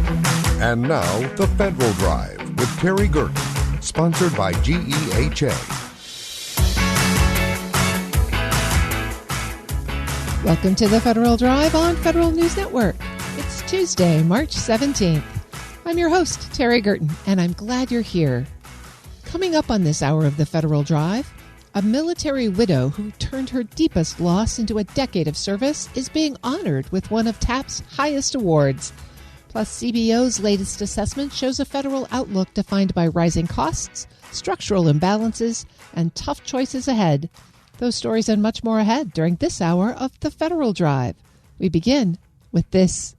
And now, The Federal Drive with Terry Gerton, sponsored by GEHA. Welcome to The Federal Drive on Federal News Network. It's Tuesday, March 17th. I'm your host, Terry Gerton, and I'm glad you're here. Coming up on this hour of The Federal Drive, a military widow who turned her deepest loss into a decade of service is being honored with one of TAP's highest awards. Plus, CBO's latest assessment shows a federal outlook defined by rising costs, structural imbalances, and tough choices ahead. Those stories and much more ahead during this hour of The Federal Drive. We begin with this.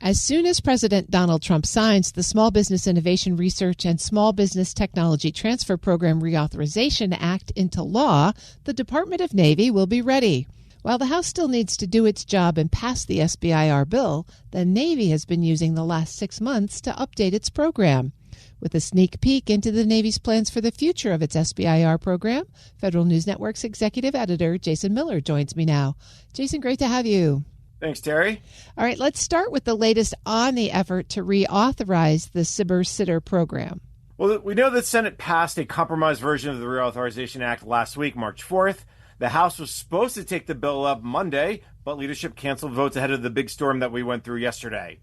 As soon as President Donald Trump signs the Small Business Innovation Research and Small Business Technology Transfer Program Reauthorization Act into law, the Department of Navy will be ready. While the House still needs to do its job and pass the SBIR bill, the Navy has been using the last 6 months to update its program. With a sneak peek into the Navy's plans for the future of its SBIR program, Federal News Network's executive editor, Jason Miller, joins me now. Jason, great to have you. Thanks, Terry. All right, let's start with the latest on the effort to reauthorize the SBIR program. Well, we know that the Senate passed a compromise version of the Reauthorization Act last week, March 4th. The House was supposed to take the bill up Monday, but leadership canceled votes ahead of the big storm that we went through yesterday.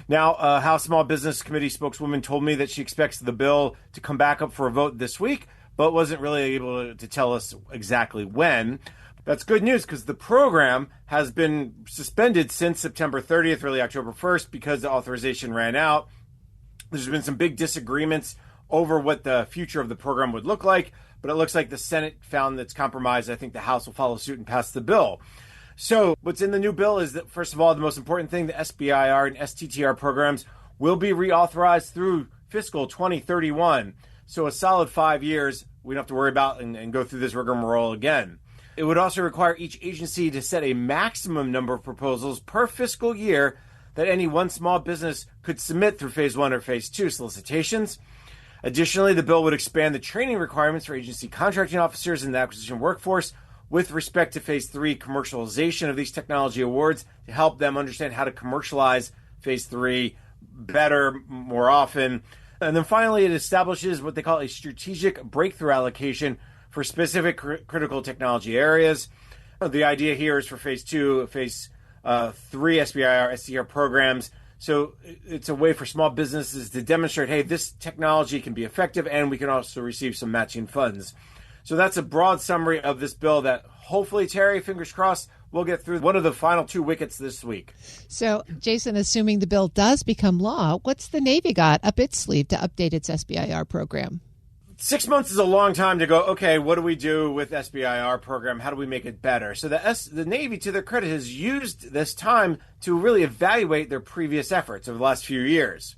Now, House Small Business Committee spokeswoman told me that she expects the bill to come back up for a vote this week, but wasn't really able to tell us exactly when. That's good news because the program has been suspended since September 30th, really October 1st, because the authorization ran out. There's been some big disagreements over what the future of the program would look like, but it looks like the Senate found its compromise. I think the House will follow suit and pass the bill. So what's in the new bill is that, first of all, the most important thing, the SBIR and STTR programs will be reauthorized through fiscal 2031. So a solid 5 years, we don't have to worry about and go through this rigmarole again. It would also require each agency to set a maximum number of proposals per fiscal year that any one small business could submit through Phase 1 or Phase 2 solicitations. Additionally, the bill would expand the training requirements for agency contracting officers and the acquisition workforce with respect to Phase 3 commercialization of these technology awards to help them understand how to commercialize Phase 3 better, more often. And then finally, it establishes what they call a strategic breakthrough allocation for specific critical technology areas. The idea here is for Phase 2, Phase 3 SBIR, STR programs. So it's a way for small businesses to demonstrate, hey, this technology can be effective, and we can also receive some matching funds. So that's a broad summary of this bill that hopefully, Terry, fingers crossed, we'll get through one of the final 2 wickets this week. So, Jason, assuming the bill does become law, what's the Navy got up its sleeve to update its SBIR program? 6 months is a long time to go, okay, what do we do with SBIR program? How do we make it better? So the Navy, to their credit, has used this time to really evaluate their previous efforts over the last few years.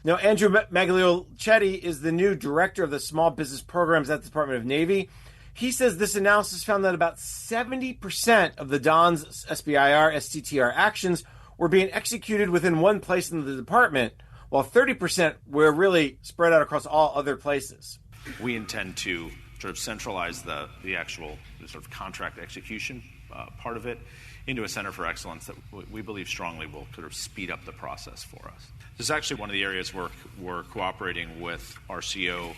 Now, Andrew Magliochetti is the new director of the small business programs at the Department of Navy. He says this analysis found that about 70% of the DON's SBIR, STTR actions were being executed within one place in the department, while 30% were really spread out across all other places. We intend to sort of centralize the actual sort of contract execution part of it into a center for excellence that we believe strongly will sort of speed up the process for us. This is actually one of the areas where we're cooperating with RCO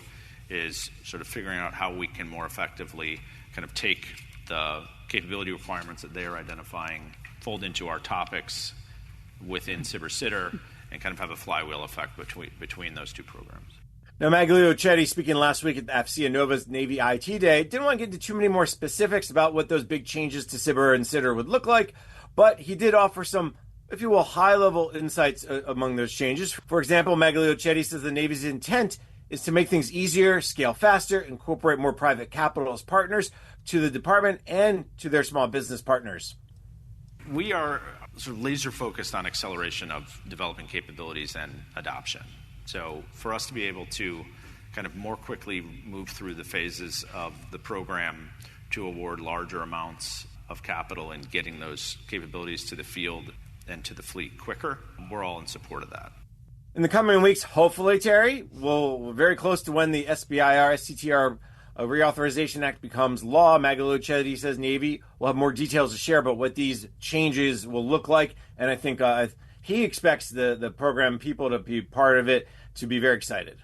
is sort of figuring out how we can more effectively kind of take the capability requirements that they are identifying, fold into our topics within SBIR and kind of have a flywheel effect between those two programs. Now, Magliochetti, speaking last week at AFCEA Nova's Navy IT Day, didn't want to get into too many more specifics about what those big changes to SBIR and STTR would look like, but he did offer some, if you will, high-level insights among those changes. For example, Magliochetti says the Navy's intent is to make things easier, scale faster, incorporate more private capital as partners to the department and to their small business partners. We are sort of laser focused on acceleration of developing capabilities and adoption. So for us to be able to kind of more quickly move through the phases of the program to award larger amounts of capital and getting those capabilities to the field and to the fleet quicker, we're all in support of that. In the coming weeks, hopefully, Terry, we're very close to when the SBIR, STTR Reauthorization Act becomes law. Magliochetti says Navy will have more details to share about what these changes will look like. And I think he expects the program people to be part of it, to be very excited.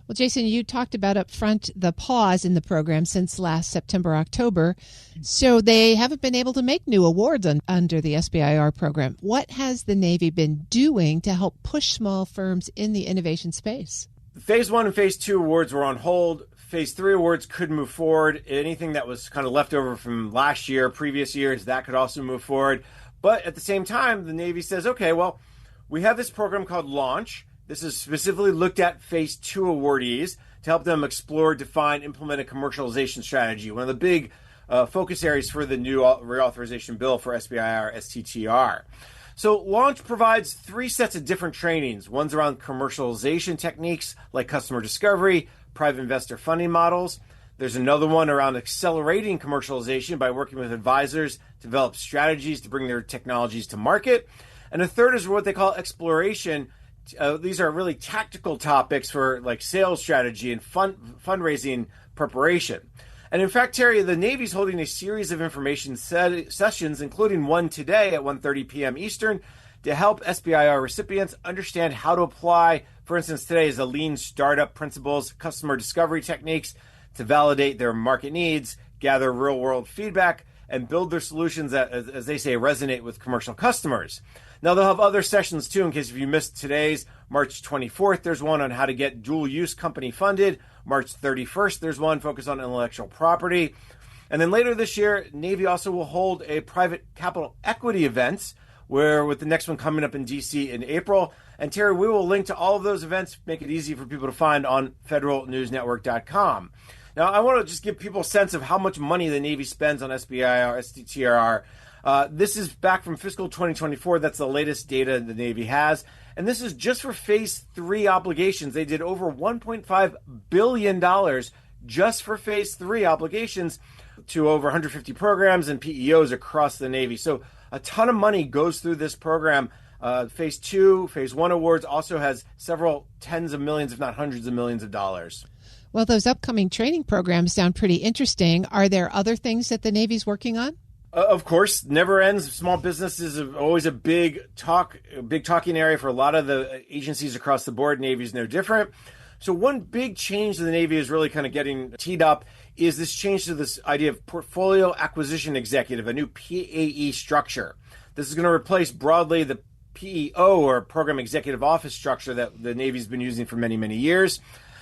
Well, Jason, you talked about up front the pause in the program since last September, October. So they haven't been able to make new awards under the SBIR program. What has the Navy been doing to help push small firms in the innovation space? Phase 1 and Phase 2 awards were on hold. Phase 3 awards could move forward. Anything that was kind of left over from last year, previous years, that could also move forward. But at the same time, the Navy says, okay, well, we have this program called Launch. This is specifically looked at Phase 2 awardees to help them explore, define, implement a commercialization strategy. One of the big focus areas for the new reauthorization bill for SBIR, STTR. So Launch provides 3 sets of different trainings. One's around commercialization techniques like customer discovery, private investor funding models. There's another one around accelerating commercialization by working with advisors to develop strategies to bring their technologies to market. And a third is what they call exploration. These are really tactical topics for like sales strategy and fundraising preparation. And in fact, Terry, the Navy's holding a series of information sessions, including one today at 1:30 p.m. Eastern, to help SBIR recipients understand how to apply, for instance, today is the lean startup principles, customer discovery techniques to validate their market needs, gather real-world feedback, and build their solutions that, as they say, resonate with commercial customers. Now, they'll have other sessions, too, in case if you missed today's. March 24th, there's one on how to get dual-use company funded. March 31st, there's one focused on intellectual property. And then later this year, Navy also will hold a private capital equity event, where with the next one coming up in D.C. in April. And Terry, we will link to all of those events, make it easy for people to find on federalnewsnetwork.com. Now, I want to just give people a sense of how much money the Navy spends on SBIR, STTR. This is back from fiscal 2024. That's the latest data the Navy has. And this is just for Phase 3 obligations. They did over $1.5 billion just for Phase 3 obligations to over 150 programs and PEOs across the Navy. So a ton of money goes through this program. Phase 2, Phase 1 awards also has several tens of millions, if not hundreds of millions of dollars. Well, those upcoming training programs sound pretty interesting. Are there other things that the Navy's working on? Of course, never ends. Small business is always a big talking area for a lot of the agencies across the board. Navy's no different. So one big change that the Navy is really kind of getting teed up is this change to this idea of portfolio acquisition executive, a new PAE structure. This is going to replace broadly the PEO, or Program Executive Office structure, that the Navy's been using for many, many years.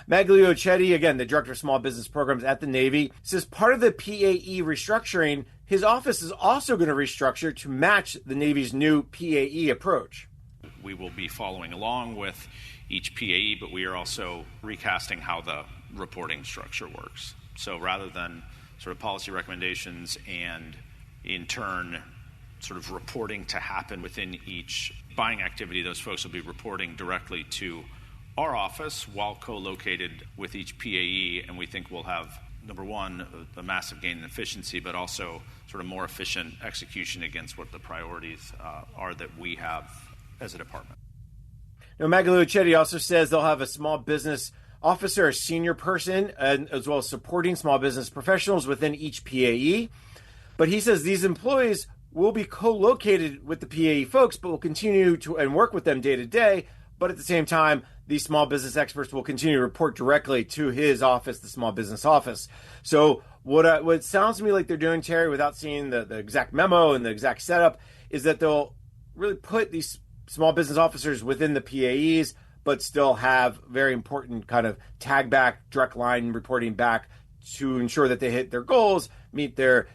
Maglio Chetti, again, the Director of Small Business Programs at the Navy, says part of the PAE restructuring, his office is also going to restructure to match the Navy's new PAE approach. We will be following along with each PAE, but we are also recasting how the reporting structure works. So rather than sort of policy recommendations and in turn sort of reporting to happen within each buying activity, those folks will be reporting directly to our office while co-located with each PAE, and we think we'll have, number one, a massive gain in efficiency, but also sort of more efficient execution against what the priorities are that we have as a department. Now, Maglio Chetti also says they'll have a small business officer, a senior person, and as well as supporting small business professionals within each PAE. But he says these employees will be co-located with the PAE folks, but will continue to and work with them day to day. But at the same time, these small business experts will continue to report directly to his office, the small business office. So what sounds to me like they're doing, Terry, without seeing the exact memo and the exact setup, is that they'll really put these small business officers within the PAEs, but still have very important kind of tag back, direct line reporting back to ensure that they hit their goals, meet their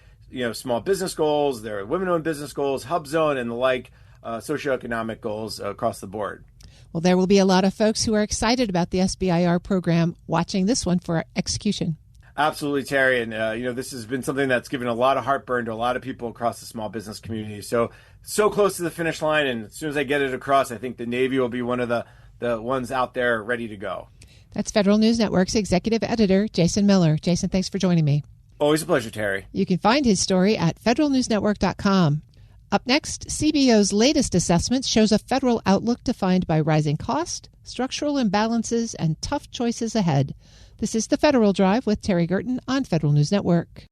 small business goals, their women-owned business goals, hub zone, and the like socioeconomic goals across the board. Well, there will be a lot of folks who are excited about the SBIR program watching this one for execution. Absolutely, Terry. And, this has been something that's given a lot of heartburn to a lot of people across the small business community. So close to the finish line. And as soon as I get it across, I think the Navy will be one of the ones out there ready to go. That's Federal News Network's executive editor, Jason Miller. Jason, thanks for joining me. Always a pleasure, Terry. You can find his story at federalnewsnetwork.com. Up next, CBO's latest assessment shows a federal outlook defined by rising cost, structural imbalances, and tough choices ahead. This is The Federal Drive with Terry Gerton on Federal News Network.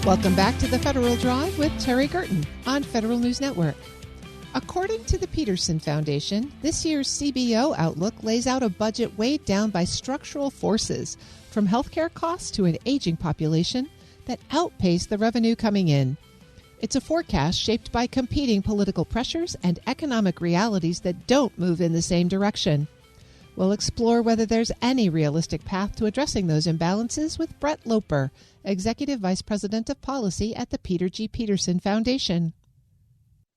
Welcome back to the Federal Drive with Terry Gerton on Federal News Network. According to the Peterson Foundation, this year's CBO outlook lays out a budget weighed down by structural forces, from healthcare costs to an aging population, that outpace the revenue coming in. It's a forecast shaped by competing political pressures and economic realities that don't move in the same direction. We'll explore whether there's any realistic path to addressing those imbalances with Brett Loper, Executive Vice President of Policy at the Peter G. Peterson Foundation.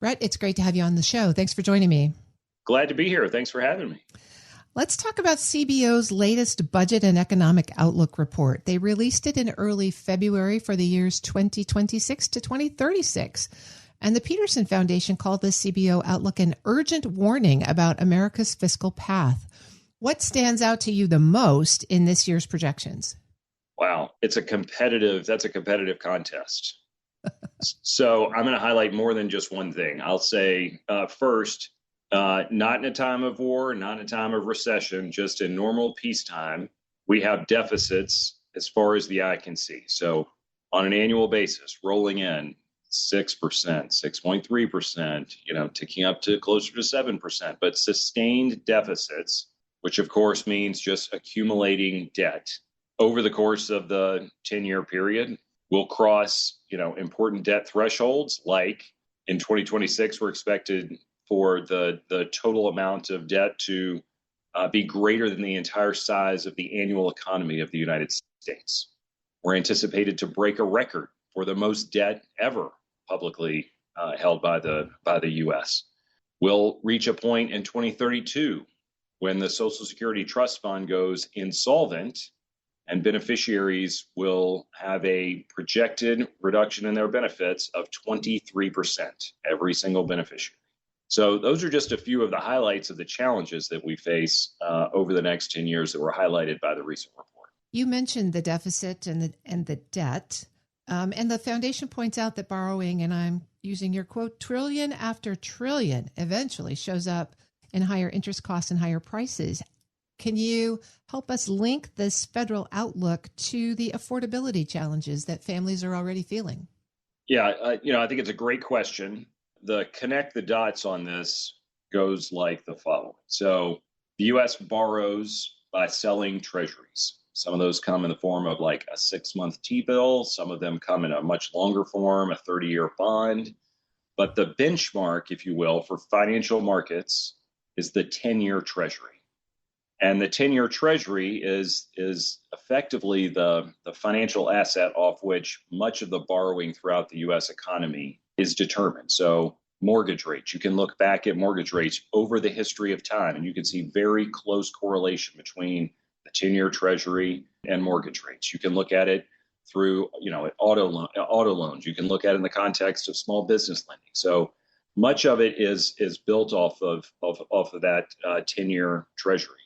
Brett, it's great to have you on the show. Thanks for joining me. Glad to be here. Thanks for having me. Let's talk about CBO's latest Budget and Economic Outlook report. They released it in early February for the years 2026 to 2036. And the Peterson Foundation called this CBO outlook an urgent warning about America's fiscal path. What stands out to you the most in this year's projections? Wow, that's a competitive contest. So I'm going to highlight more than just one thing. I'll say first, not in a time of war, not in a time of recession, just in normal peacetime, we have deficits as far as the eye can see. So on an annual basis, rolling in 6%, 6.3%, ticking up to closer to 7%, but sustained deficits, which of course means just accumulating debt over the course of the 10-year period. We'll cross, important debt thresholds, like in 2026, we're expected for the total amount of debt to be greater than the entire size of the annual economy of the United States. We're anticipated to break a record for the most debt ever publicly held by the U.S. We'll reach a point in 2032 when the Social Security Trust Fund goes insolvent, and beneficiaries will have a projected reduction in their benefits of 23%, every single beneficiary. So those are just a few of the highlights of the challenges that we face over the next 10 years that were highlighted by the recent report. You mentioned the deficit and the debt, and the foundation points out that borrowing, and I'm using your quote, trillion after trillion, eventually shows up in higher interest costs and higher prices. Can you help us link this federal outlook to the affordability challenges that families are already feeling? Yeah, I think it's a great question. The connect the dots on this goes like the following. So the U.S. borrows by selling treasuries. Some of those come in the form of like a 6-month T-bill. Some of them come in a much longer form, a 30-year bond. But the benchmark, if you will, for financial markets is the 10-year treasury. And the 10-year treasury is effectively the financial asset off which much of the borrowing throughout the U.S. economy is determined. So mortgage rates, you can look back at mortgage rates over the history of time, and you can see very close correlation between the 10-year treasury and mortgage rates. You can look at it through, auto loans. You can look at it in the context of small business lending. So much of it is built off of that 10-year treasury.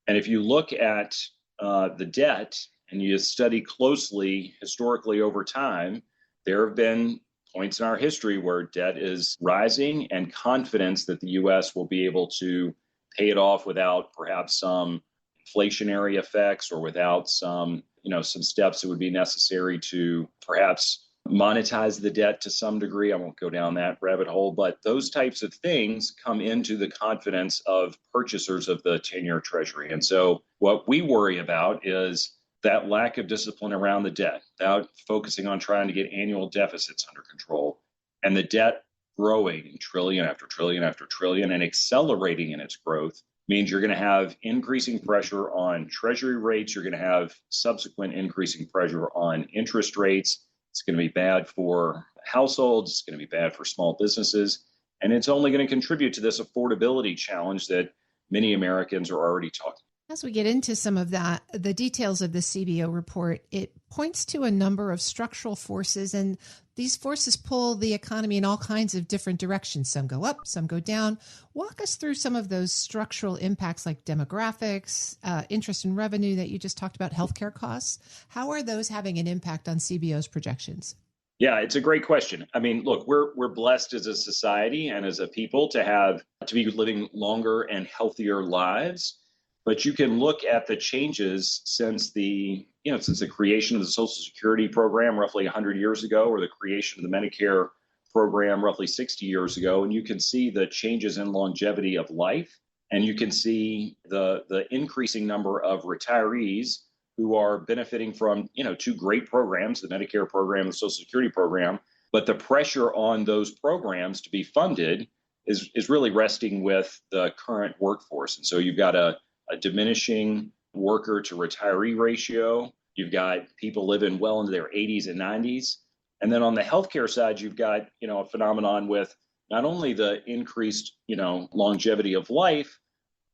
And if you look at the debt and you study closely historically over time, there have been points in our history where debt is rising and confidence that the U.S. will be able to pay it off without perhaps some inflationary effects or without some steps that would be necessary to perhaps monetize the debt to some degree. I won't go down that rabbit hole, but those types of things come into the confidence of purchasers of the 10-year treasury. And so what we worry about is that lack of discipline around the debt, without focusing on trying to get annual deficits under control, and the debt growing trillion after trillion after trillion and accelerating in its growth means you're going to have increasing pressure on treasury rates. You're going to have subsequent increasing pressure on interest rates. It's going to be bad for households. It's going to be bad for small businesses. And it's only going to contribute to this affordability challenge that many Americans are already talking about. As we get into some of that, the details of the CBO report, it points to a number of structural forces, and these forces pull the economy in all kinds of different directions. Some go up, some go down. Walk us through some of those structural impacts like demographics, interest and revenue that you just talked about, healthcare costs. How are those having an impact on CBO's projections? Yeah, it's a great question. I mean, look, we're blessed as a society and as a people to be living longer and healthier lives. But you can look at the changes since the creation of the Social Security program roughly 100 years ago, or the creation of the Medicare program roughly 60 years ago, and you can see the changes in longevity of life, and you can see the increasing number of retirees who are benefiting from two great programs, the Medicare program and the Social Security program. But the pressure on those programs to be funded is really resting with the current workforce. And so you've got a diminishing worker to retiree ratio. You've got people living well into their 80s and 90s. And then on the healthcare side, you've got, a phenomenon with not only the increased, longevity of life,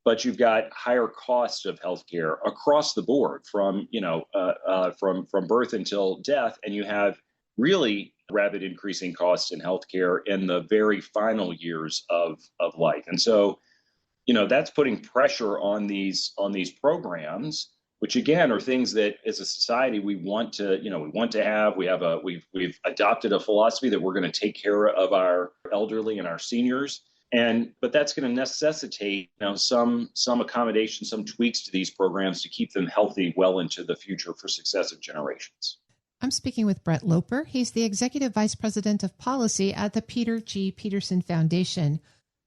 but you've got higher costs of healthcare across the board from birth until death. And you have really rapid increasing costs in healthcare in the very final years of life. And so, that's putting pressure on these programs, which again are things that as a society we want to have. We've adopted a philosophy that we're going to take care of our elderly and our seniors. But that's going to necessitate some accommodation, some tweaks to these programs to keep them healthy well into the future for successive generations. I'm speaking with Brett Loper. He's the Executive Vice President of Policy at the Peter G. Peterson Foundation.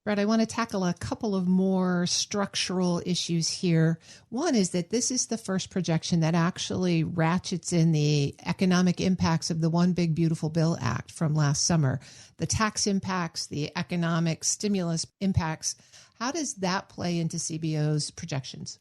Brett, I want to tackle a couple of more structural issues here. One is that this is the first projection that actually ratchets in the economic impacts of the One Big Beautiful Bill Act from last summer. The tax impacts, the economic stimulus impacts. How does that play into CBO's projections?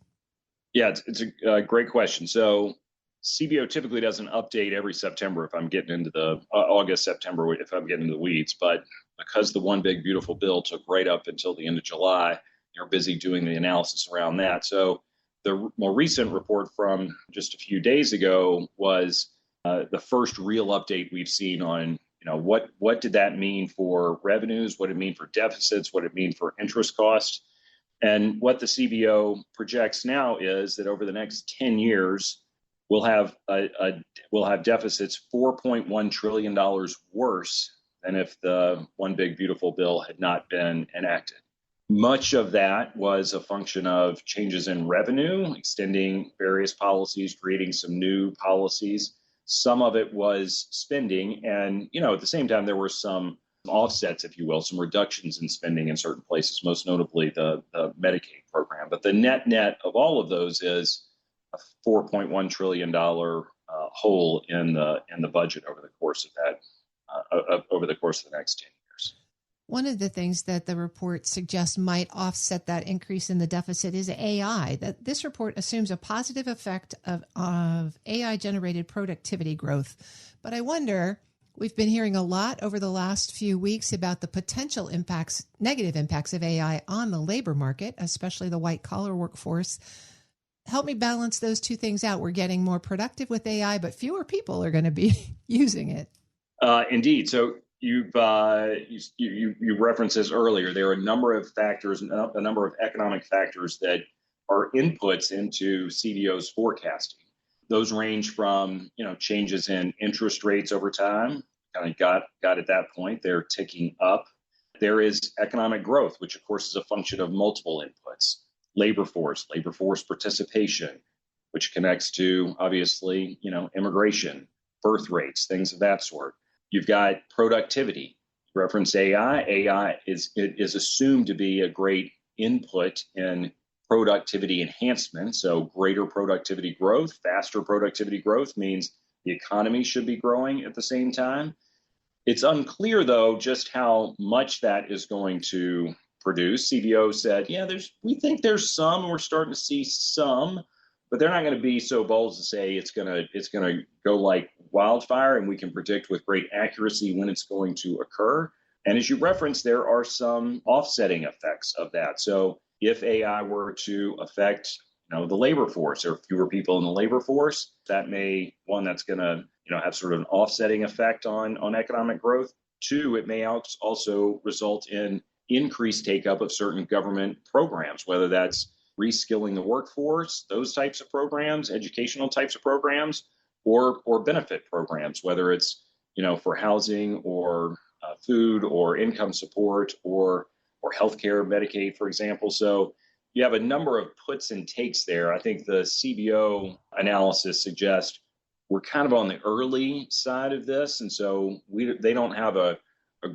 Yeah, it's a great question. So CBO typically doesn't update every September if I'm getting into the August, September, if I'm getting into the weeds. But because the One Big Beautiful Bill took right up until the end of July, they're busy doing the analysis around that. So the more recent report from just a few days ago was the first real update we've seen on, what did that mean for revenues, what did it mean for deficits, what did it mean for interest costs. And what the CBO projects now is that over the next 10 years, we'll have deficits $4.1 trillion worse than if the One Big Beautiful Bill had not been enacted. Much of that was a function of changes in revenue, extending various policies, creating some new policies. Some of it was spending. And, at the same time, there were some offsets, if you will, some reductions in spending in certain places, most notably the Medicaid program. But the net of all of those is a $4.1 trillion hole in the budget over the course of that. Over the course of the next 10 years. One of the things that the report suggests might offset that increase in the deficit is AI. That this report assumes a positive effect of AI-generated productivity growth. But I wonder, we've been hearing a lot over the last few weeks about the potential impacts, negative impacts of AI on the labor market, especially the white-collar workforce. Help me balance those two things out. We're getting more productive with AI, but fewer people are going to be using it. Indeed. So you referenced this earlier. There are a number of factors, a number of economic factors that are inputs into CBO's forecasting. Those range from changes in interest rates over time. Kind of got at that point. They're ticking up. There is economic growth, which of course is a function of multiple inputs. Labor force participation, which connects to obviously immigration, birth rates, things of that sort. You've got productivity. Reference AI. AI is assumed to be a great input in productivity enhancement. So greater productivity growth, faster productivity growth means the economy should be growing at the same time. It's unclear, though, just how much that is going to produce. CBO said, we think there's some, we're starting to see some, but they're not going to be so bold to say it's going to go like wildfire, and we can predict with great accuracy when it's going to occur. And as you referenced, there are some offsetting effects of that. So if AI were to affect the labor force, or fewer people in the labor force, that may, one, that's going to have sort of an offsetting effect on economic growth. Two, it may also result in increased take-up of certain government programs, whether that's reskilling the workforce, those types of programs, educational types of programs, or benefit programs, whether it's for housing or food or income support or healthcare, Medicaid, for example. So you have a number of puts and takes there. I think the CBO analysis suggests we're kind of on the early side of this. And so they don't have a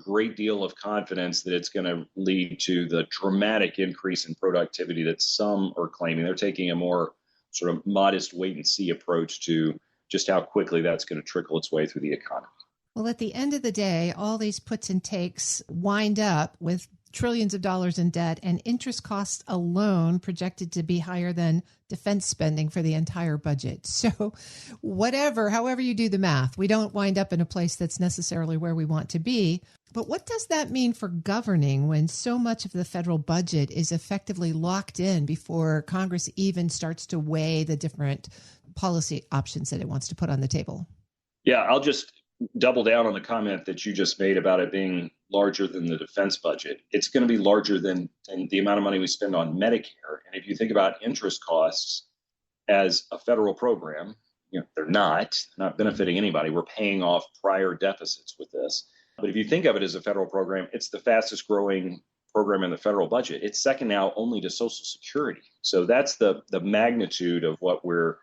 great deal of confidence that it's going to lead to the dramatic increase in productivity that some are claiming. They're taking a more sort of modest wait and see approach to just how quickly that's going to trickle its way through the economy. Well, at the end of the day, all these puts and takes wind up with trillions of dollars in debt and interest costs alone projected to be higher than defense spending for the entire budget. So however you do the math, we don't wind up in a place that's necessarily where we want to be. But what does that mean for governing when so much of the federal budget is effectively locked in before Congress even starts to weigh the different policy options that it wants to put on the table? Yeah, I'll just double down on the comment that you just made about it being larger than the defense budget. It's going to be larger than the amount of money we spend on Medicare. And if you think about interest costs as a federal program, they're not benefiting anybody. We're paying off prior deficits with this. But if you think of it as a federal program, it's the fastest growing program in the federal budget. It's second now only to Social Security. So that's the magnitude of what we're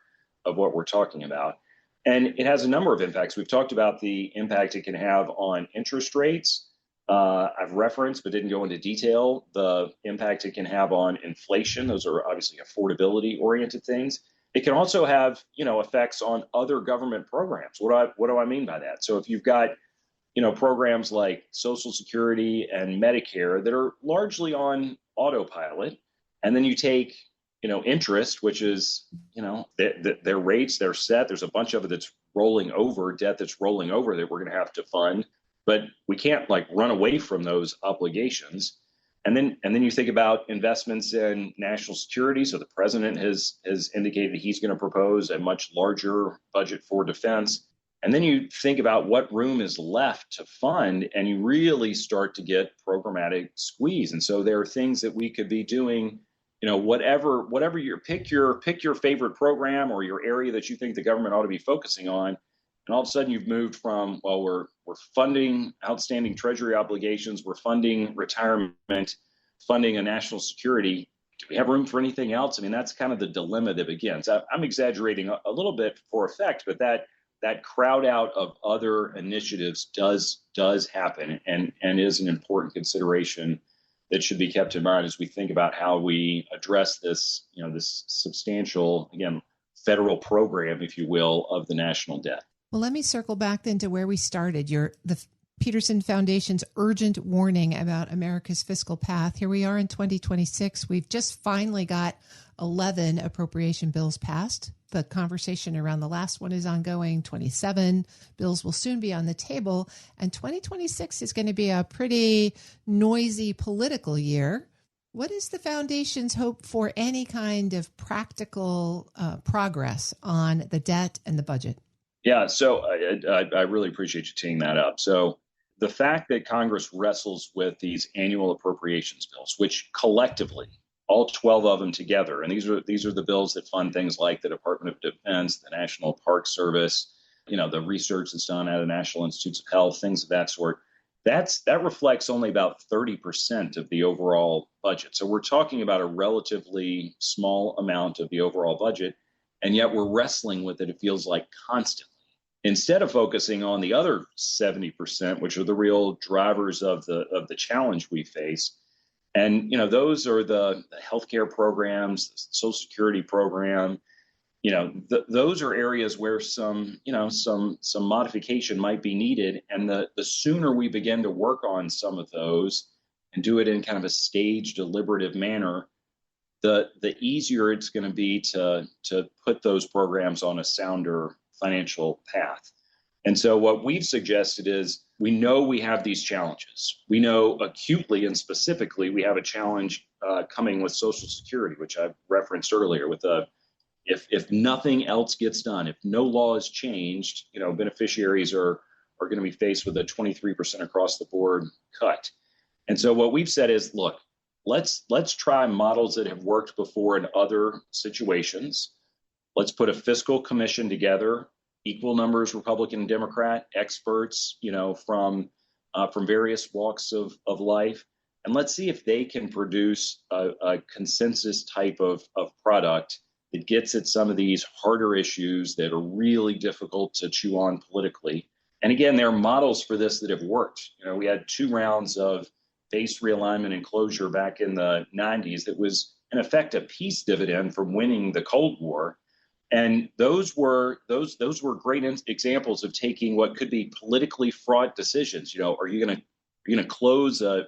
talking about. And it has a number of impacts. We've talked about the impact it can have on interest rates. I've referenced, but didn't go into detail, the impact it can have on inflation. Those are obviously affordability-oriented things. It can also have, effects on other government programs. What do I mean by that? So if you've got, programs like Social Security and Medicare that are largely on autopilot, and then you take interest, which is, their rates, they're set. There's a bunch of it that's rolling over, debt that's rolling over that we're going to have to fund. But we can't run away from those obligations. And then you think about investments in national security. So the president has indicated that he's going to propose a much larger budget for defense. And then you think about what room is left to fund, and you really start to get programmatic squeeze. And so there are things that we could be doing, whatever pick your favorite program or your area that you think the government ought to be focusing on. And all of a sudden you've moved from, we're funding outstanding treasury obligations, we're funding retirement, funding a national security. Do we have room for anything else? I mean, that's kind of the dilemma that begins. I'm exaggerating a little bit for effect, but that crowd out of other initiatives does happen and is an important consideration that should be kept in mind as we think about how we address this, this substantial, again, federal program, if you will, of the national debt. Well, let me circle back then to where we started. The Peterson Foundation's urgent warning about America's fiscal path. Here we are in 2026. We've just finally got 11 appropriation bills passed. The conversation around the last one is ongoing. 27 bills will soon be on the table. And 2026 is going to be a pretty noisy political year. What is the foundation's hope for any kind of practical progress on the debt and the budget? Yeah, so I really appreciate you teeing that up. So the fact that Congress wrestles with these annual appropriations bills, which collectively, all 12 of them together, and these are the bills that fund things like the Department of Defense, the National Park Service, the research that's done at the National Institutes of Health, things of that sort. That reflects only about 30% of the overall budget. So we're talking about a relatively small amount of the overall budget, and yet we're wrestling with it, it feels like, constantly. Instead of focusing on the other 70%, which are the real drivers of the challenge we face. And, those are the healthcare programs, the Social Security program. Those are areas where some modification might be needed. And the sooner we begin to work on some of those and do it in kind of a staged, deliberative manner, the easier it's going to be to put those programs on a sounder financial path. And so what we've suggested is we know we have these challenges. We know acutely and specifically we have a challenge coming with Social Security, which I referenced earlier. With if nothing else gets done, if no law is changed, beneficiaries are going to be faced with a 23% across the board cut. And so what we've said is, look, let's try models that have worked before in other situations. Let's put a fiscal commission together, equal numbers, Republican and Democrat, experts, from various walks of life. and let's see if they can produce a consensus type of product that gets at some of these harder issues that are really difficult to chew on politically. And again, there are models for this that have worked. We had 2 rounds of base realignment and closure back in the 90s that was, in effect, a peace dividend from winning the Cold War. And those were great examples of taking what could be politically fraught decisions. Are you going to close a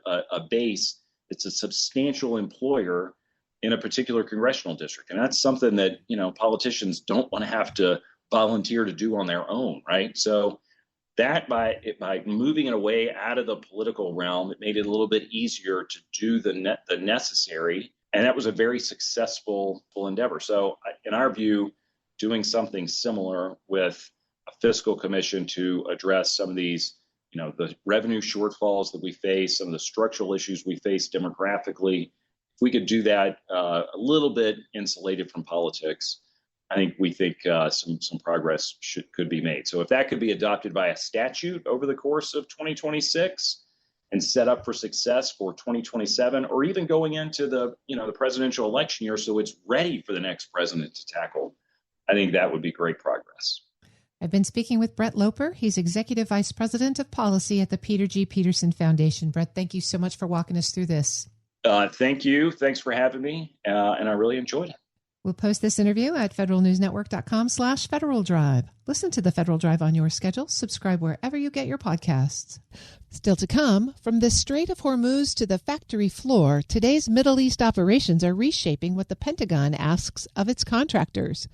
base that's a substantial employer in a particular congressional district? And that's something that politicians don't want to have to volunteer to do on their own, right? So that by moving it away out of the political realm, it made it a little bit easier to do the necessary, and that was a very successful endeavor. So in our view, doing something similar with a fiscal commission to address some of these, the revenue shortfalls that we face, some of the structural issues we face demographically, if we could do that a little bit insulated from politics, we think some progress could be made. So if that could be adopted by a statute over the course of 2026 and set up for success for 2027, or even going into the presidential election year, so it's ready for the next president to tackle, I think that would be great progress. I've been speaking with Brett Loper. He's Executive Vice President of Policy at the Peter G. Peterson Foundation. Brett, thank you so much for walking us through this. Thank you. Thanks for having me. And I really enjoyed it. We'll post this interview at federalnewsnetwork.com/Federal Drive. Listen to the Federal Drive on your schedule. Subscribe wherever you get your podcasts. Still to come, from the Strait of Hormuz to the factory floor, today's Middle East operations are reshaping what the Pentagon asks of its contractors.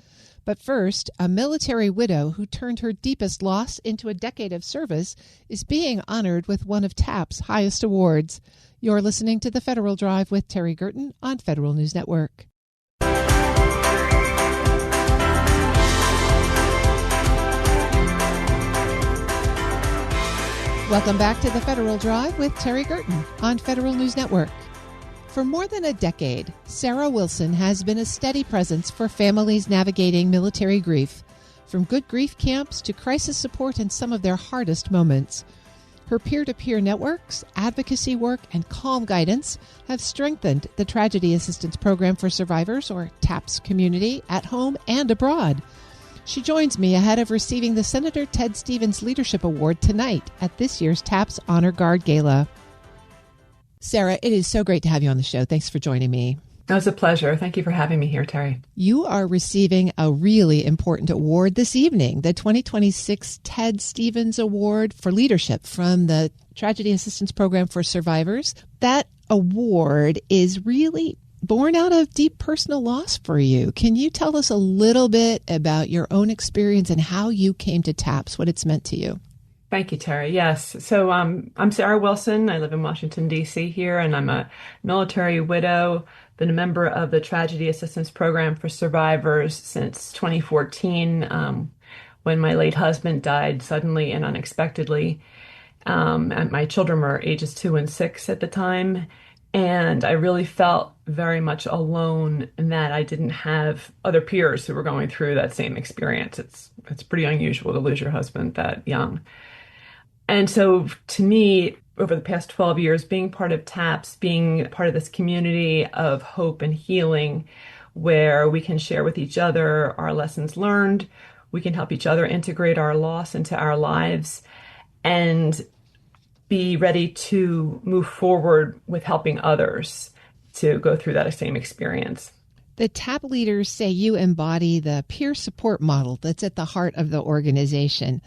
But first, a military widow who turned her deepest loss into a decade of service is being honored with one of TAP's highest awards. You're listening to the Federal Drive with Terry Gerton on Federal News Network. Welcome back to the Federal Drive with Terry Gerton on Federal News Network. For more than a decade, Sarah Wilson has been a steady presence for families navigating military grief, from good grief camps to crisis support in some of their hardest moments. Her peer-to-peer networks, advocacy work, and calm guidance have strengthened the Tragedy Assistance Program for Survivors, or TAPS, community at home and abroad. She joins me ahead of receiving the Senator Ted Stevens Leadership Award tonight at this year's TAPS Honor Guard Gala. Sarah, it is so great to have you on the show. Thanks for joining me. That was a pleasure. Thank you for having me here, Terry. You are receiving a really important award this evening, the 2026 Ted Stevens Award for Leadership from the Tragedy Assistance Program for Survivors. That award is really born out of deep personal loss for you. Can you tell us a little bit about your own experience and how you came to TAPS, what it's meant to you? Thank you, Terry. Yes. So I'm Sarah Wilson. I live in Washington, D.C. here, and I'm a military widow, been a member of the Tragedy Assistance Program for Survivors since 2014, when my late husband died suddenly and unexpectedly. And my children were ages 2 and 6 at the time. And I really felt very much alone in that I didn't have other peers who were going through that same experience. It's pretty unusual to lose your husband that young. And so to me, over the past 12 years, being part of TAPS, being part of this community of hope and healing, where we can share with each other our lessons learned, we can help each other integrate our loss into our lives, and be ready to move forward with helping others to go through that same experience. The TAP leaders say you embody the peer support model that's at the heart of the organization.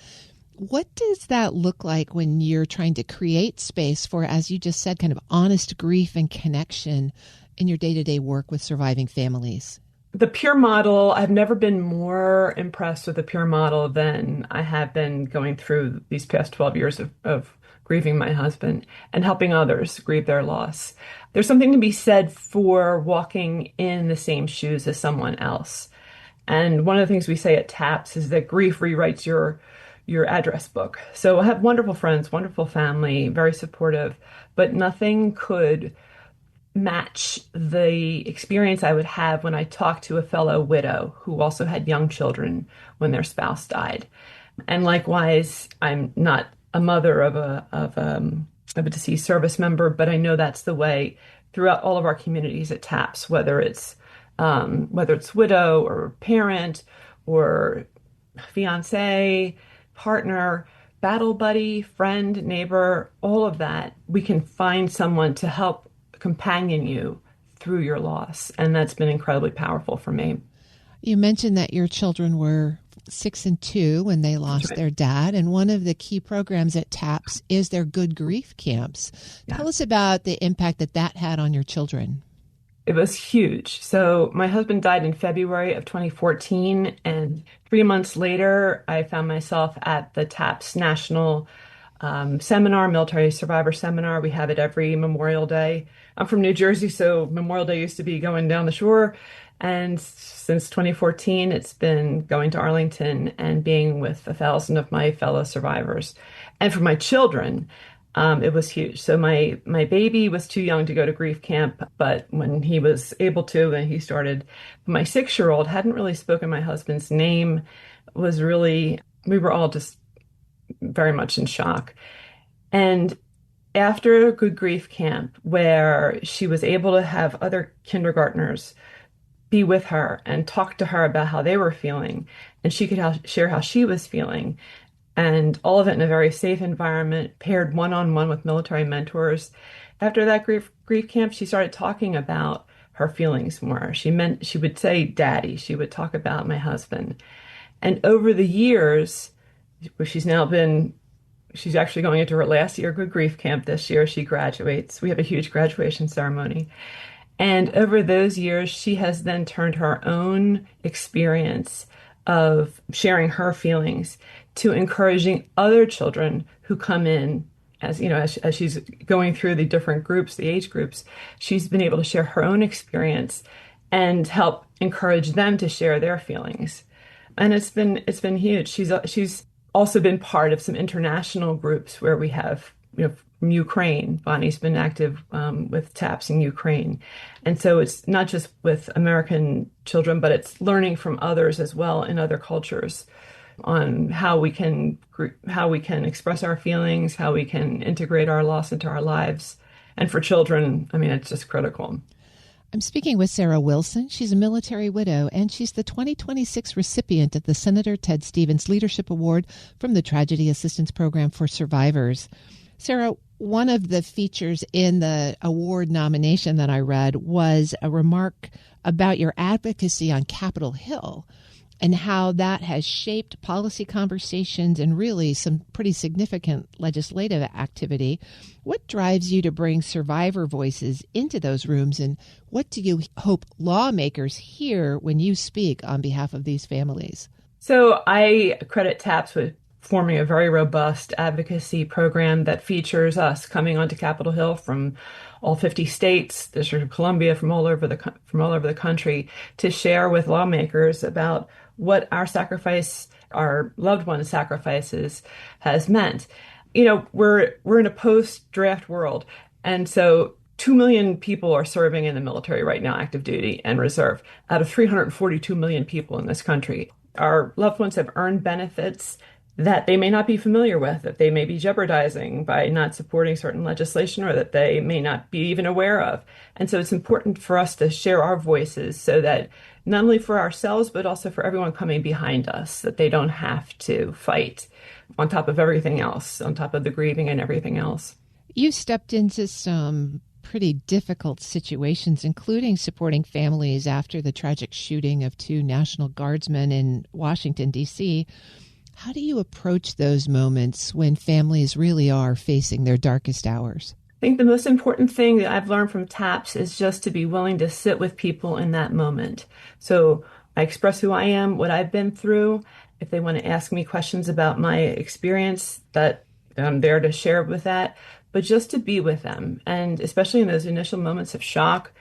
What does that look like when you're trying to create space for, as you just said, kind of honest grief and connection in your day-to-day work with surviving families? The peer model, I've never been more impressed with the peer model than I have been going through these past 12 years of grieving my husband and helping others grieve their loss. There's something to be said for walking in the same shoes as someone else. And one of the things we say at TAPS is that grief rewrites your address book. So I have wonderful friends, wonderful family, very supportive, but nothing could match the experience I would have when I talked to a fellow widow who also had young children when their spouse died. And likewise, I'm not a mother of a of a deceased service member, but I know that's the way throughout all of our communities at TAPS, whether it's widow or parent or fiance, partner, battle buddy, friend, neighbor, all of that. We can find someone to help companion you through your loss. And that's been incredibly powerful for me. You mentioned that your children were 6 and 2 when they lost their dad. And one of the key programs at TAPS is their Good Grief camps. Yeah. Tell us about the impact that had on your children. It was huge. So my husband died in February of 2014, and 3 months later, I found myself at the TAPS National Seminar, Military Survivor Seminar. We have it every Memorial Day. I'm from New Jersey, so Memorial Day used to be going down the shore. And since 2014, it's been going to Arlington and being with 1,000 of my fellow survivors. And for my children, it was huge. So my baby was too young to go to grief camp, but when he was able to, and he started, my 6-year-old hadn't really spoken my husband's name, we were all just very much in shock. And after a Good Grief camp, where she was able to have other kindergartners be with her and talk to her about how they were feeling, and she could share how she was feeling, and all of it in a very safe environment, paired one-on-one with military mentors. After that grief camp, she started talking about her feelings more. She would say, "Daddy." She would talk about my husband. And over the years, she's actually going into her last year Good Grief camp this year. She graduates. We have a huge graduation ceremony. And over those years, she has then turned her own experience of sharing her feelings to encouraging other children who come in as she's going through the different groups, the age groups. She's been able to share her own experience and help encourage them to share their feelings. And it's been huge. She's also been part of some international groups where we have, from Ukraine. Bonnie's been active with TAPS in Ukraine. And so it's not just with American children, but it's learning from others as well in other cultures on how we can express our feelings, how we can integrate our loss into our lives. And for children, it's just critical. I'm speaking with Sarah Wilson. She's a military widow, and she's the 2026 recipient of the Senator Ted Stevens Leadership Award from the Tragedy Assistance Program for Survivors. Sarah, one of the features in the award nomination that I read was a remark about your advocacy on Capitol Hill and how that has shaped policy conversations and really some pretty significant legislative activity. What drives you to bring survivor voices into those rooms, and what do you hope lawmakers hear when you speak on behalf of these families? So I credit TAPS with forming a very robust advocacy program that features us coming onto Capitol Hill from all 50 states, District of Columbia, from all over the country, to share with lawmakers about what our loved ones' sacrifices has meant. We're in a post-draft world, and so 2 million people are serving in the military right now, active duty and reserve, out of 342 million people in this country. Our loved ones have earned benefits that they may not be familiar with, that they may be jeopardizing by not supporting certain legislation, or that they may not be even aware of. And so it's important for us to share our voices so that not only for ourselves, but also for everyone coming behind us, that they don't have to fight on top of everything else, on top of the grieving and everything else. You stepped into some pretty difficult situations, including supporting families after the tragic shooting of 2 National Guardsmen in Washington, D.C. How do you approach those moments when families really are facing their darkest hours? I think the most important thing that I've learned from TAPS is just to be willing to sit with people in that moment. So I express who I am, what I've been through. If they want to ask me questions about my experience, that I'm there to share with that, but just to be with them. And especially in those initial moments of shock,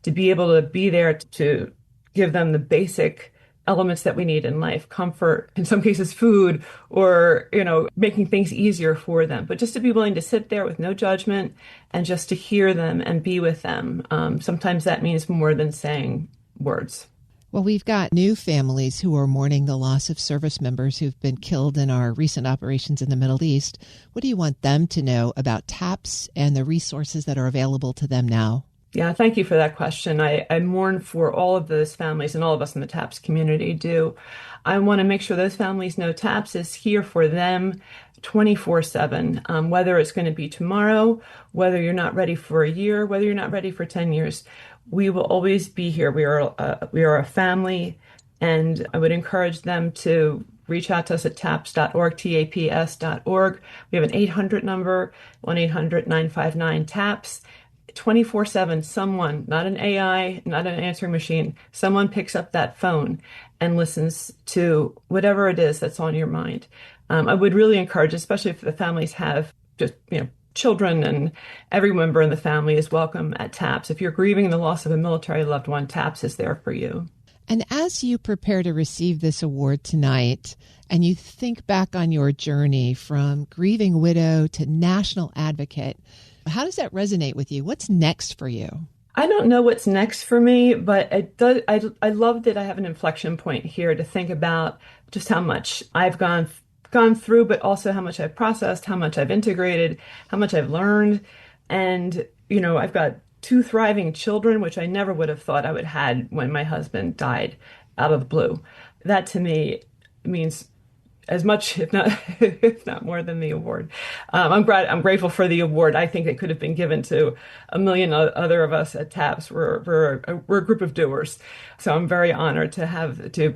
to be able to be there to give them the basic elements that we need in life, comfort, in some cases food, or, making things easier for them. But just to be willing to sit there with no judgment and just to hear them and be with them. Sometimes that means more than saying words. Well, we've got new families who are mourning the loss of service members who've been killed in our recent operations in the Middle East. What do you want them to know about TAPS and the resources that are available to them now? Yeah, thank you for that question. I mourn for all of those families, and all of us in the TAPS community do. I want to make sure those families know TAPS is here for them 24/7, whether it's going to be tomorrow, whether you're not ready for a year, whether you're not ready for 10 years. We will always be here. We are a family, and I would encourage them to reach out to us at taps.org, taps.org. We have an 800 number, 1-800-959-TAPS. 24/7, someone, not an AI, not an answering machine, someone picks up that phone and listens to whatever it is that's on your mind. I would really encourage, especially if the families have just, children, and every member in the family is welcome at TAPS. If you're grieving the loss of a military loved one, TAPS is there for you. And as you prepare to receive this award tonight, and you think back on your journey from grieving widow to national advocate, how does that resonate with you? What's next for you? I don't know what's next for me, but I love that I have an inflection point here to think about just how much I've gone through, but also how much I've processed, how much I've integrated, how much I've learned. And, I've got 2 thriving children, which I never would have thought I would had when my husband died out of the blue. That to me means as much, if not more than the award. I'm grateful for the award. I think it could have been given to a million other of us at TAPS. We're a group of doers. So I'm very honored to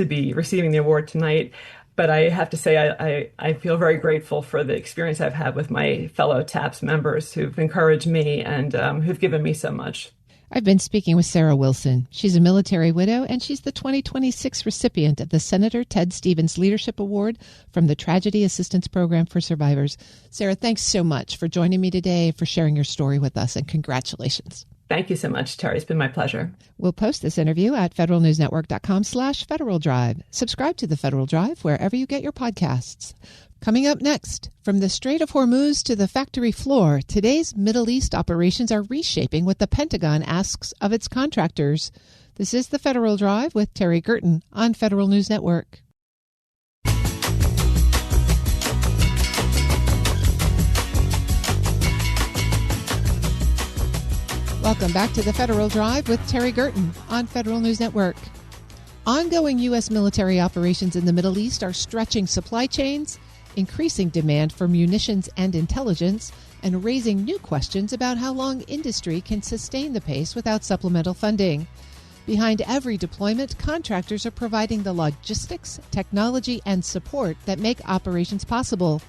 be receiving the award tonight. But I have to say, I feel very grateful for the experience I've had with my fellow TAPS members who've encouraged me and who've given me so much. I've been speaking with Sarah Wilson. She's a military widow, and she's the 2026 recipient of the Senator Ted Stevens Leadership Award from the Tragedy Assistance Program for Survivors. Sarah, thanks so much for joining me today, for sharing your story with us, and congratulations. Thank you so much, Terry. It's been my pleasure. We'll post this interview at federalnewsnetwork.com/Federal Drive. Subscribe to the Federal Drive wherever you get your podcasts. Coming up next, from the Strait of Hormuz to the factory floor, today's Middle East operations are reshaping what the Pentagon asks of its contractors. This is the Federal Drive with Terry Gerton on Federal News Network. Welcome back to the Federal Drive with Terry Gerton on Federal News Network. Ongoing U.S. military operations in the Middle East are stretching supply chains, increasing demand for munitions and intelligence, and raising new questions about how long industry can sustain the pace without supplemental funding. Behind every deployment, contractors are providing the logistics, technology, and support that make operations possible.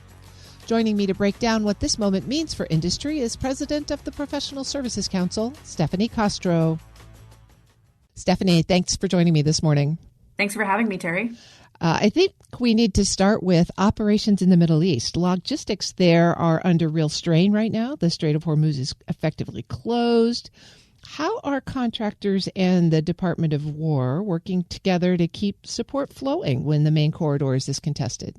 Joining me to break down what this moment means for industry is President of the Professional Services Council, Stephanie Castro. Stephanie, thanks for joining me this morning. Thanks for having me, Terry. I think we need to start with operations in the Middle East. Logistics there are under real strain right now. The Strait of Hormuz is effectively closed. How are contractors and the Department of War working together to keep support flowing when the main corridor is contested?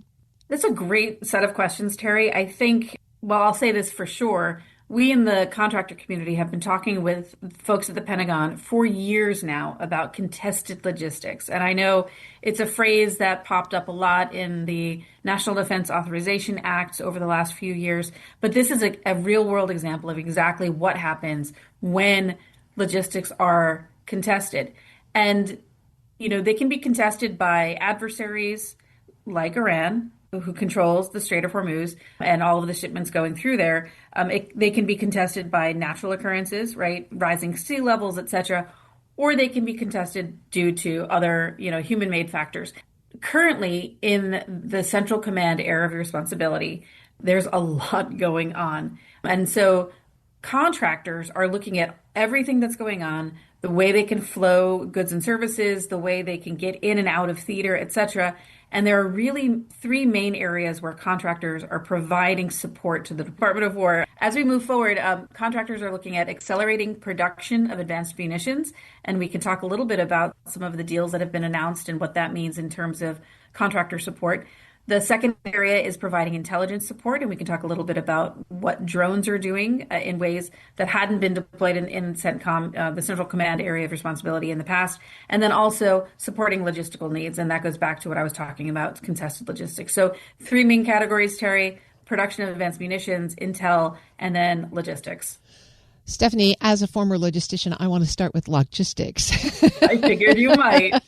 That's a great set of questions, Terry. I think, well, I'll say this for sure. We in the contractor community have been talking with folks at the Pentagon for years now about contested logistics. And I know it's a phrase that popped up a lot in the National Defense Authorization Act over the last few years. But this is a real world example of exactly what happens when logistics are contested. And, they can be contested by adversaries like Iran, who controls the Strait of Hormuz and all of the shipments going through there. They can be contested by natural occurrences, right? Rising sea levels, etc. Or they can be contested due to other, human-made factors. Currently, in the Central Command area of responsibility, there's a lot going on. And so contractors are looking at everything that's going on, the way they can flow goods and services, the way they can get in and out of theater, etc. And there are really 3 main areas where contractors are providing support to the Department of War. As we move forward, contractors are looking at accelerating production of advanced munitions. And we can talk a little bit about some of the deals that have been announced and what that means in terms of contractor support. The second area is providing intelligence support, and we can talk a little bit about what drones are doing in ways that hadn't been deployed in CENTCOM, the Central Command area of responsibility in the past, and then also supporting logistical needs, and that goes back to what I was talking about, contested logistics. So 3 main categories, Terry: production of advanced munitions, intel, and then logistics. Stephanie, as a former logistician, I want to start with logistics. I figured you might.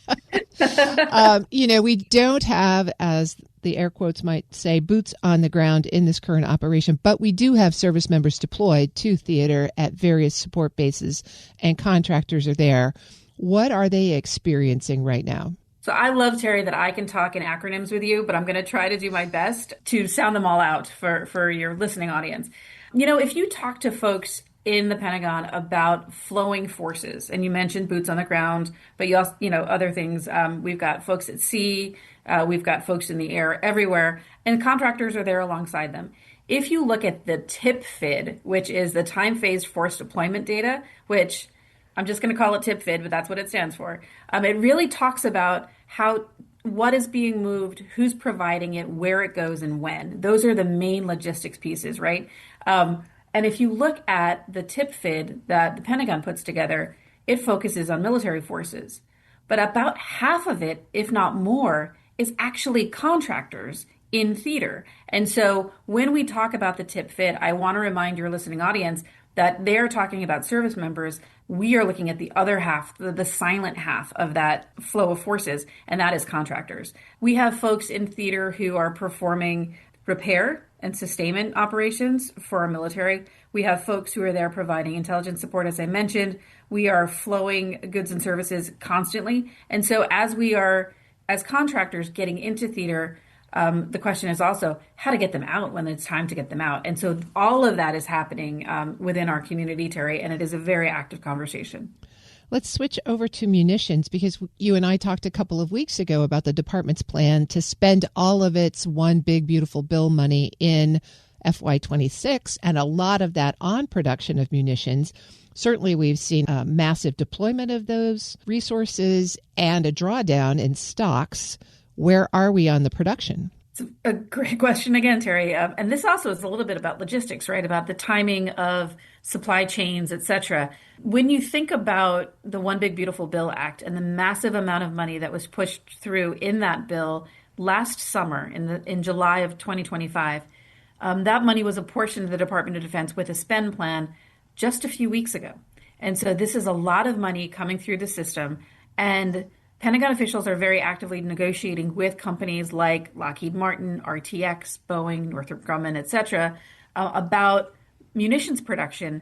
We don't have, as the air quotes might say, boots on the ground in this current operation, but we do have service members deployed to theater at various support bases, and contractors are there. What are they experiencing right now? So I love, Terry, that I can talk in acronyms with you, but I'm going to try to do my best to sound them all out for your listening audience. If you talk to folks in the Pentagon about flowing forces, and you mentioned boots on the ground, but you also, other things. We've got folks at sea, we've got folks in the air, everywhere, and contractors are there alongside them. If you look at the TIP-FID, which is the time phased force deployment data, which I'm just going to call it TIP-FID, but that's what it stands for. It really talks about what is being moved, who's providing it, where it goes, and when. Those are the main logistics pieces, right? And if you look at the TIP-FID that the Pentagon puts together, it focuses on military forces. But about half of it, if not more, is actually contractors in theater. And so when we talk about the TIP-FID, I want to remind your listening audience that they're talking about service members. We are looking at the other half, the silent half of that flow of forces, and that is contractors. We have folks in theater who are performing repair and sustainment operations for our military. We have folks who are there providing intelligence support, as I mentioned. We are flowing goods and services constantly. And so as we are, as contractors, getting into theater, the question is also how to get them out when it's time to get them out. And so all of that is happening within our community, Terry, and it is a very active conversation. Let's switch over to munitions, because you and I talked a couple of weeks ago about the department's plan to spend all of its one big beautiful bill money in FY26, and a lot of that on production of munitions. Certainly, we've seen a massive deployment of those resources and a drawdown in stocks. Where are we on the production? It's a great question again, Terry. And this also is a little bit about logistics, right? About the timing of supply chains, et cetera. When you think about the One Big Beautiful Bill Act and the massive amount of money that was pushed through in that bill last summer, in July of 2025, that money was apportioned to the Department of Defense with a spend plan just a few weeks ago. And so this is a lot of money coming through the system. And Pentagon officials are very actively negotiating with companies like Lockheed Martin, RTX, Boeing, Northrop Grumman, et cetera, about munitions production.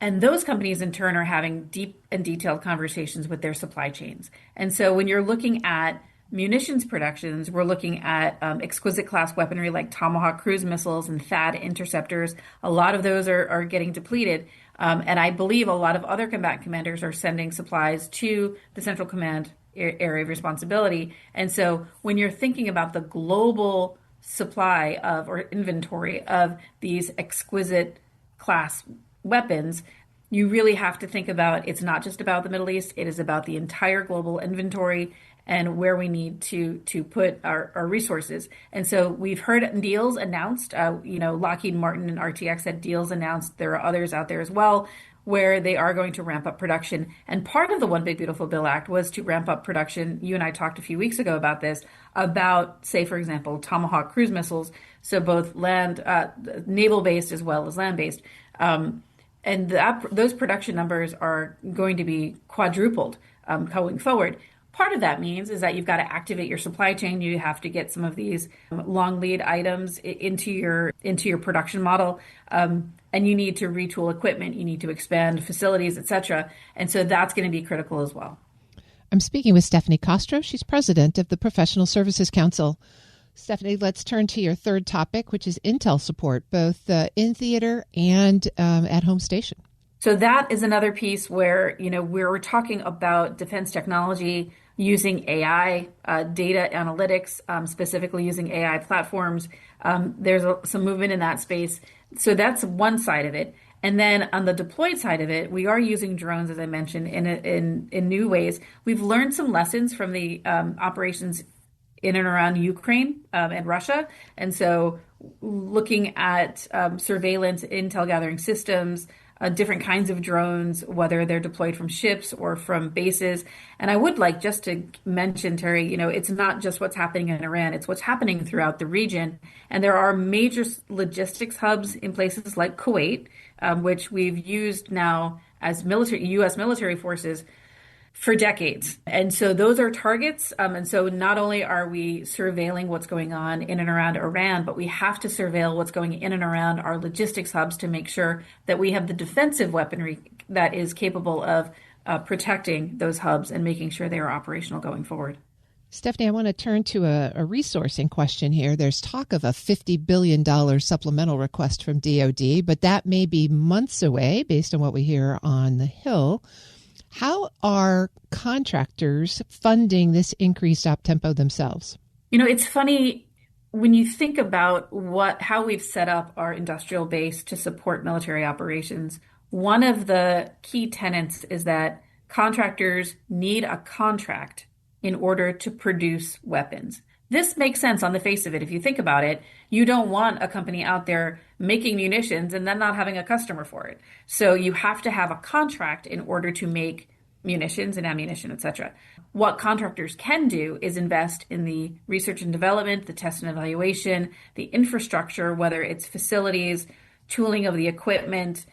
And those companies, in turn, are having deep and detailed conversations with their supply chains. And so when you're looking at munitions productions, we're looking at exquisite class weaponry like Tomahawk cruise missiles and THAAD interceptors. A lot of those are getting depleted. And I believe a lot of other combatant commanders are sending supplies to the Central Command area of responsibility. And so when you're thinking about the global supply of or inventory of these exquisite class weapons, you really have to think about, it's not just about the Middle East, it is about the entire global inventory and where we need to put our resources. And so we've heard deals announced, Lockheed Martin and RTX had deals announced. There are others out there as well, where they are going to ramp up production. And part of the One Big Beautiful Bill Act was to ramp up production. You and I talked a few weeks ago about this, about, say, for example, Tomahawk cruise missiles, so both naval-based as well as land-based. And those production numbers are going to be quadrupled going forward. Part of that means is that you've got to activate your supply chain. You have to get some of these long lead items into your production model. And you need to retool equipment, you need to expand facilities, et cetera. And so that's going to be critical as well. I'm speaking with Stephanie Castro. She's president of the Professional Services Council. Stephanie, let's turn to your third topic, which is intel support, both in theater and at home station. So that is another piece where, we're talking about defense technology using AI, data analytics, specifically using AI platforms. There's some movement in that space. So that's one side of it. And then on the deployed side of it, we are using drones, as I mentioned, in new ways. We've learned some lessons from the operations in and around Ukraine and Russia. And so looking at surveillance, intel gathering systems, different kinds of drones, whether they're deployed from ships or from bases. And I would like just to mention, Terry, it's not just what's happening in Iran, it's what's happening throughout the region. And there are major logistics hubs in places like Kuwait, which we've used now as U.S. military forces for decades. And so those are targets. And so not only are we surveilling what's going on in and around Iran, but we have to surveil what's going in and around our logistics hubs to make sure that we have the defensive weaponry that is capable of protecting those hubs and making sure they are operational going forward. Stephanie, I want to turn to a resource in question here. There's talk of a $50 billion supplemental request from DoD, but that may be months away based on what we hear on the Hill. How are contractors funding this increased op tempo themselves? It's funny when you think about how we've set up our industrial base to support military operations. One of the key tenets is that contractors need a contract in order to produce weapons. This makes sense on the face of it. If you think about it, you don't want a company out there making munitions and then not having a customer for it. So you have to have a contract in order to make munitions and ammunition, etc. What contractors can do is invest in the research and development, the test and evaluation, the infrastructure, whether it's facilities, tooling of the equipment,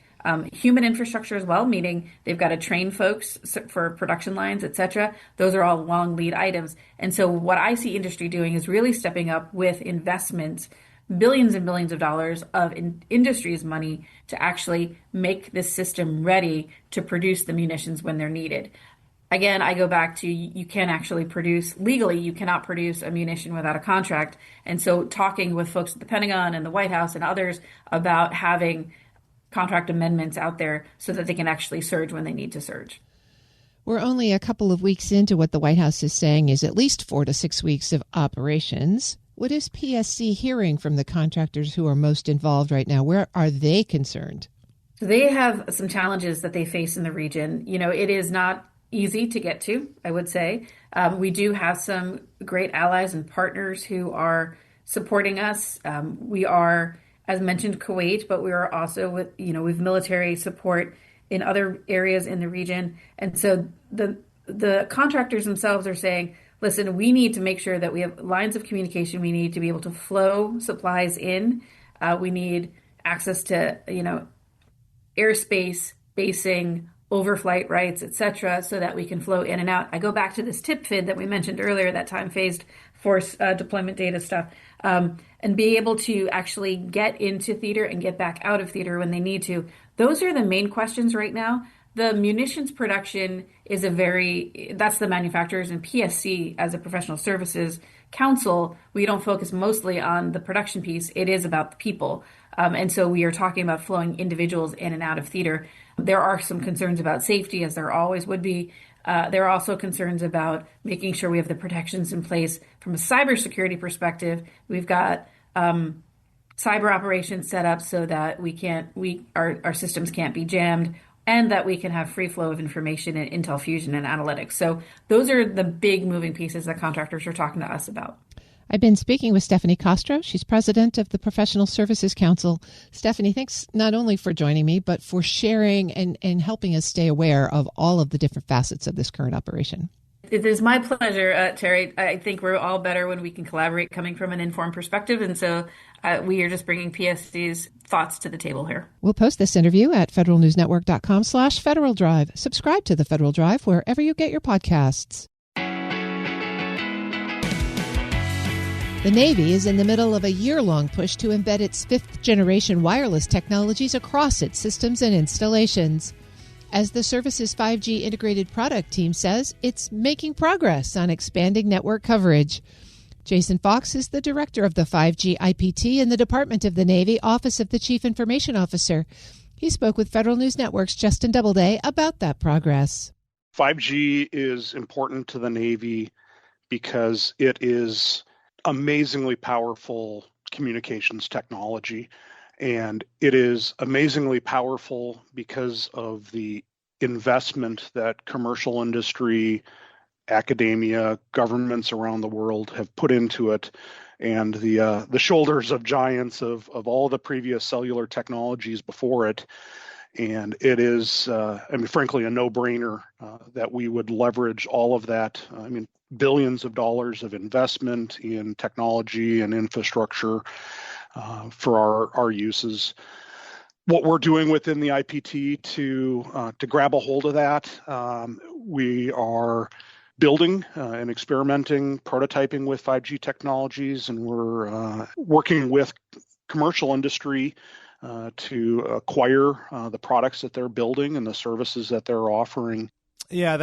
human infrastructure as well, meaning they've got to train folks for production lines, etc. Those are all long lead items. And so what I see industry doing is really stepping up with investments, billions and billions of dollars of industry's money to actually make this system ready to produce the munitions when they're needed. Again, I go back to you can't actually produce, legally, you cannot produce a munition without a contract. And so talking with folks at the Pentagon and the White House and others about having contract amendments out there so that they can actually surge when they need to surge. We're only a couple of weeks into what the White House is saying is at least 4 to 6 weeks of operations. What is PSC hearing from the contractors who are most involved right now? Where are they concerned? They have some challenges that they face in the region. It is not easy to get to, I would say. We do have some great allies and partners who are supporting us. We are, as mentioned, Kuwait, but we are also with military support in other areas in the region. And so the contractors themselves are saying, listen, we need to make sure that we have lines of communication. We need to be able to flow supplies in. We need access to, airspace, basing, overflight rights, etc., so that we can flow in and out. I go back to this tip FID that we mentioned earlier, that time-phased force deployment data stuff, and be able to actually get into theater and get back out of theater when they need to. Those are the main questions right now. The munitions production is that's the manufacturers, and PSC as a professional services council, we don't focus mostly on the production piece. It is about the people. And so we are talking about flowing individuals in and out of theater. There are some concerns about safety, as there always would be. There are also concerns about making sure we have the protections in place from a cybersecurity perspective. We've got cyber operations set up so that our systems can't be jammed, and that we can have free flow of information and intel fusion and analytics. So those are the big moving pieces that contractors are talking to us about. I've been speaking with Stephanie Castro. She's president of the Professional Services Council. Stephanie, thanks not only for joining me, but for sharing and helping us stay aware of all of the different facets of this current operation. It is my pleasure, Terry. I think we're all better when we can collaborate coming from an informed perspective. And so we are just bringing PSC's thoughts to the table here. We'll post this interview at federalnewsnetwork.com/Federal Drive. Subscribe to the Federal Drive wherever you get your podcasts. The Navy is in the middle of a year-long push to embed its fifth-generation wireless technologies across its systems and installations. As the service's 5G integrated product team says, it's making progress on expanding network coverage. Jason Fox is the director of the 5G IPT in the Department of the Navy Office of the Chief Information Officer. He spoke with Federal News Network's Justin Doubleday about that progress. 5G is important to the Navy because it is amazingly powerful communications technology. And it is amazingly powerful because of the investment that commercial industry academia, governments around the world have put into it, and the shoulders of giants of all the previous cellular technologies before it. And it is, frankly, a no-brainer that we would leverage all of that. Billions of dollars of investment in technology and infrastructure for our uses. What we're doing within the IPT to grab a hold of that, we are building and experimenting, prototyping with 5G technologies, and we're working with commercial industry to acquire the products that they're building and the services that they're offering. Yeah,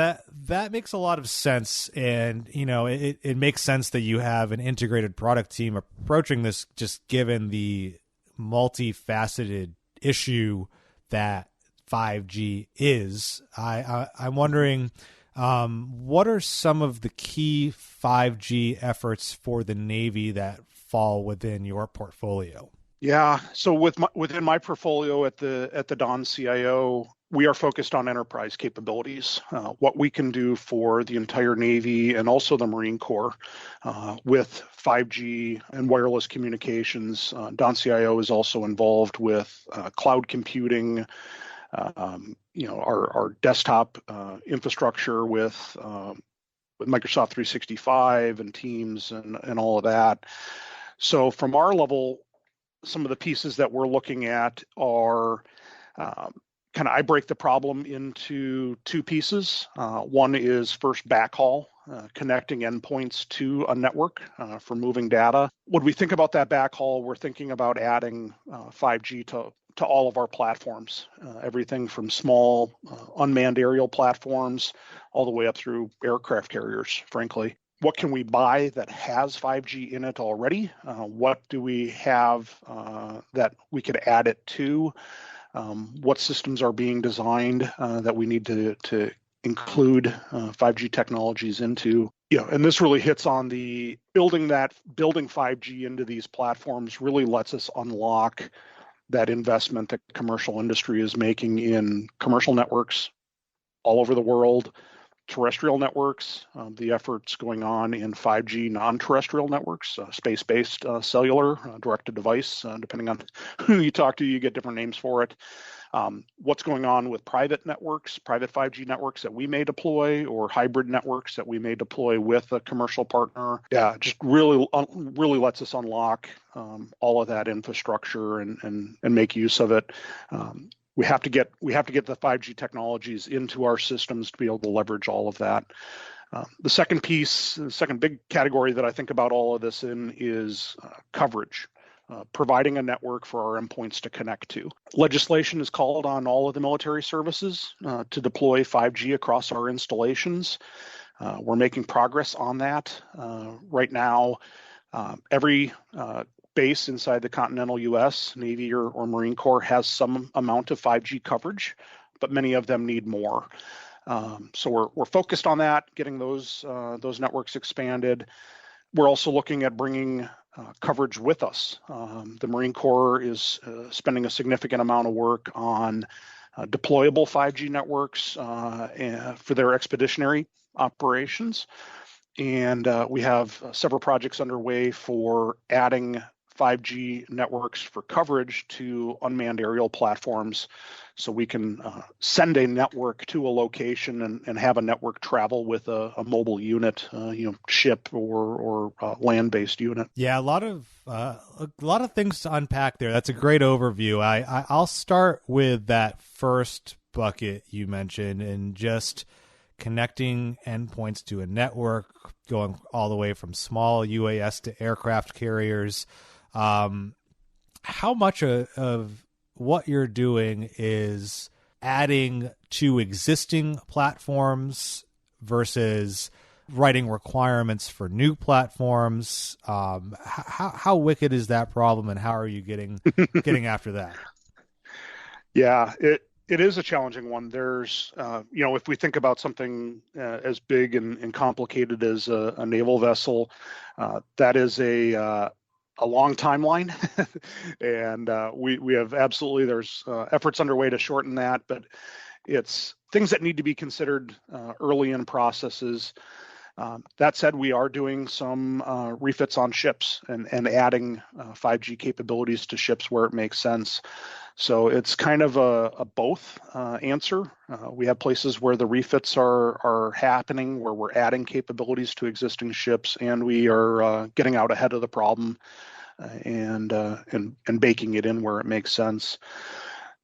that makes a lot of sense. And, it makes sense that you have an integrated product team approaching this, just given the multifaceted issue that 5G is. I'm wondering, what are some of the key 5G efforts for the Navy that fall within your portfolio? Yeah, so within my portfolio at the Don CIO, we are focused on enterprise capabilities, what we can do for the entire Navy and also the Marine Corps with 5G and wireless communications. Don CIO is also involved with cloud computing, our desktop infrastructure with Microsoft 365 and Teams and all of that. So from our level, some of the pieces that we're looking at are I break the problem into two pieces. One is first backhaul, connecting endpoints to a network for moving data. When we think about that backhaul, we're thinking about adding 5G to all of our platforms, everything from small unmanned aerial platforms all the way up through aircraft carriers, frankly. What can we buy that has 5G in it already? What do we have that we could add it to? What systems are being designed that we need to include 5G technologies into? And this really hits on the building 5G into these platforms really lets us unlock that investment that commercial industry is making in commercial networks all over the world, terrestrial networks, the efforts going on in 5G non-terrestrial networks, space-based cellular, direct-to-device, depending on who you talk to, you get different names for it. What's going on with private networks, private 5G networks that we may deploy, or hybrid networks that we may deploy with a commercial partner. Yeah, just really lets us unlock all of that infrastructure and make use of it. We have to get the 5G technologies into our systems to be able to leverage all of that. The second big category that I think about all of this in is coverage, providing a network for our endpoints to connect to. Legislation is called on all of the military services to deploy 5G across our installations. We're making progress on that. Right now, every base inside the continental U.S., Navy or Marine Corps has some amount of 5G coverage, but many of them need more. So we're focused on that, getting those networks expanded. We're also looking at bringing coverage with us. The Marine Corps is spending a significant amount of work on deployable 5G networks for their expeditionary operations. And we have several projects underway for adding 5G networks for coverage to unmanned aerial platforms, so we can send a network to a location and have a network travel with a mobile unit, ship or land-based unit. Yeah, a lot of things to unpack there. That's a great overview. I'll start with that first bucket you mentioned, and just connecting endpoints to a network, going all the way from small UAS to aircraft carriers. How much of what you're doing is adding to existing platforms versus writing requirements for new platforms? How wicked is that problem, and how are you getting after that? Yeah, it is a challenging one. There's, if we think about something as big and complicated as a naval vessel, that is a long timeline, and we have there's efforts underway to shorten that, but it's things that need to be considered early in processes. That said, we are doing some refits on ships and adding 5G capabilities to ships where it makes sense. So it's kind of a both answer. We have places where the refits are happening, where we're adding capabilities to existing ships, and we are getting out ahead of the problem and baking it in where it makes sense.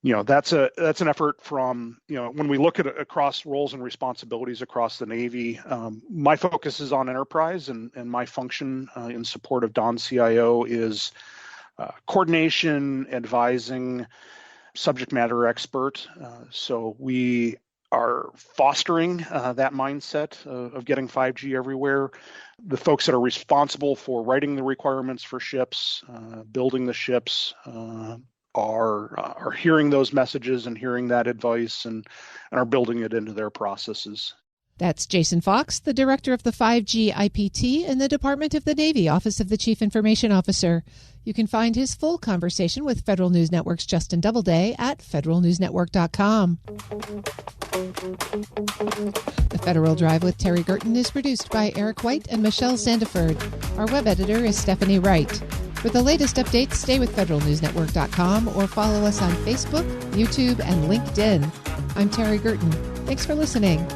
That's an effort from, when we look at across roles and responsibilities across the Navy, my focus is on enterprise, and my function in support of Don CIO is coordination, advising, subject matter expert. So we are fostering that mindset of getting 5G everywhere. The folks that are responsible for writing the requirements for ships, building the ships, are hearing those messages and hearing that advice and are building it into their processes. That's Jason Fox, the director of the 5G IPT in the Department of the Navy, Office of the Chief Information Officer. You can find his full conversation with Federal News Network's Justin Doubleday at federalnewsnetwork.com. The Federal Drive with Terry Gerton is produced by Eric White and Michelle Sandiford. Our web editor is Stephanie Wright. For the latest updates, stay with federalnewsnetwork.com or follow us on Facebook, YouTube, and LinkedIn. I'm Terry Gerton. Thanks for listening.